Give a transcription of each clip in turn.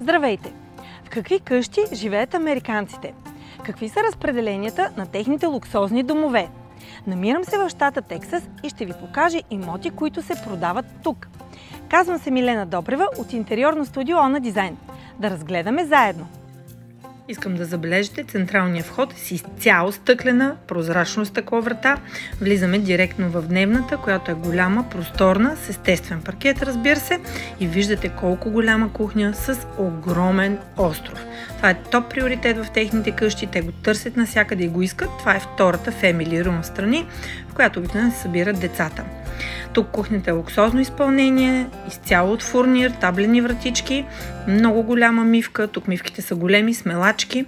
Здравейте! В какви къщи живеят американците? Какви са разпределенията на техните луксозни домове? Намирам се в щата Тексас и ще ви покажа имоти, които се продават тук. Казвам се Милена Добрева от интериорно студио Она Дизайн. Да разгледаме заедно. Искам да забележите, централния вход е с изцяло стъклена, прозрачно стъкло врата. Влизаме директно в дневната, която е голяма, просторна, с естествен паркет, разбира се. И виждате колко голяма кухня с огромен остров. Това е топ приоритет в техните къщи. Те го търсят навсякъде и го искат. Това е втората family room встрани, в която обикновено се събират децата. Тук кухнята е луксозно изпълнение, изцяло от фурнир, таблени вратички, много голяма мивка, тук мивките са големи, смелачки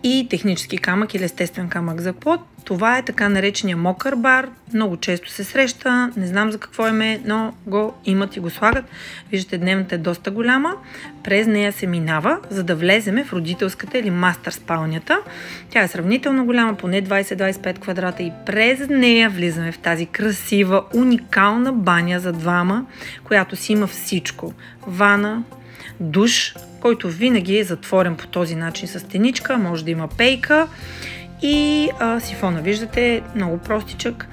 и технически камък или естествен камък за плод. Това е така наречения мокър бар, много често се среща, не знам за какво име, но го имат и го слагат. Виждате, дневната е доста голяма, през нея се минава, за да влеземе в родителската или мастър спалнята. Тя е сравнително голяма, поне 20-25 квадрата и през нея влизаме в тази красива, уникална баня за двама, която си има всичко. Вана, душ, който винаги е затворен по този начин с стеничка, може да има пейка и сифона, виждате, много простичък.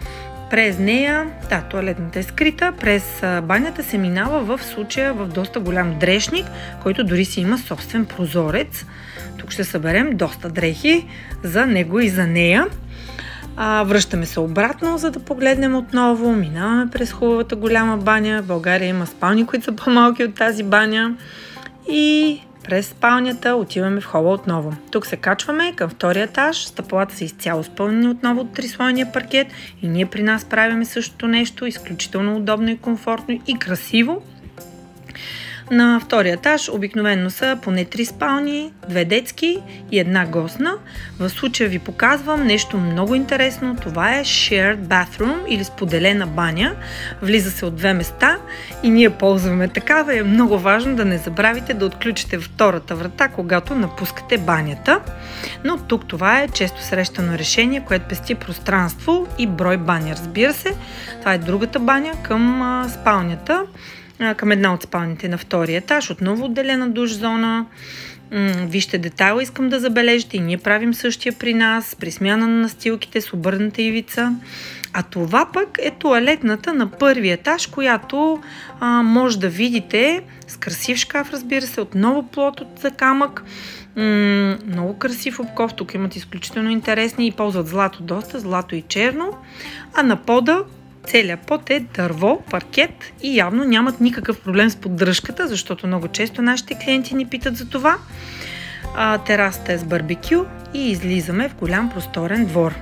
През нея, тоалетната е скрита, през банята се минава в случая в доста голям дрешник, който дори си има собствен прозорец. Тук ще съберем доста дрехи за него и за нея. Връщаме се обратно, за да погледнем отново. Минаваме през хубавата голяма баня. В България има спални, които са по-малки от тази баня. И през спалнята отиваме в хола отново. Тук се качваме към втория етаж. Стъпалата са изцяло спълнени отново от трислойния паркет. И ние при нас правиме същото нещо. Изключително удобно и комфортно и красиво. На втория етаж обикновено са поне 3 спални, 2 детски и една гостна. В случая ви показвам нещо много интересно. Това е shared bathroom или споделена баня. Влиза се от 2 места и ние ползваме такава. Е много важно да не забравите да отключите втората врата, когато напускате банята. Но тук това е често срещано решение, което пести пространство и брой бани, разбира се. Това е другата баня към спалнята. Към една от спалните на втория етаж, отново отделена душ зона. Вижте детайла, искам да забележите, и ние правим същия при нас, при смяна на настилките с обърната ивица. А това пък е тоалетната на първия етаж, която може да видите с красив шкаф, разбира се, отново плот от камък. Много красив обков, тук имат изключително интересни и ползват злато доста, злато и черно. А на пода целият под е дърво, паркет и явно нямат никакъв проблем с поддръжката, защото много често нашите клиенти ни питат за това. Терасата е с барбекю и излизаме в голям просторен двор.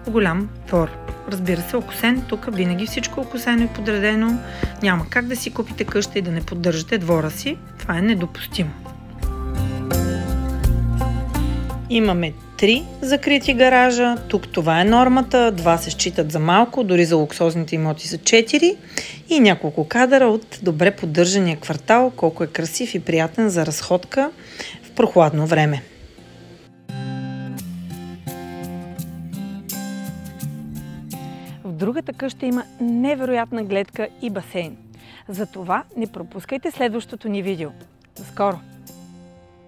Голям двор. Разбира се, окосен. Тук винаги всичко окосено и подредено. Няма как да си купите къща и да не поддържате двора си. Това е недопустимо. Имаме 3 закрити гаража. Тук това е нормата. 2 се считат за малко, дори за луксозните имоти са 4. И няколко кадъра от добре поддържания квартал, колко е красив и приятен за разходка в прохладно време. В другата къща има невероятна гледка и басейн. Затова не пропускайте следващото ни видео. До скоро!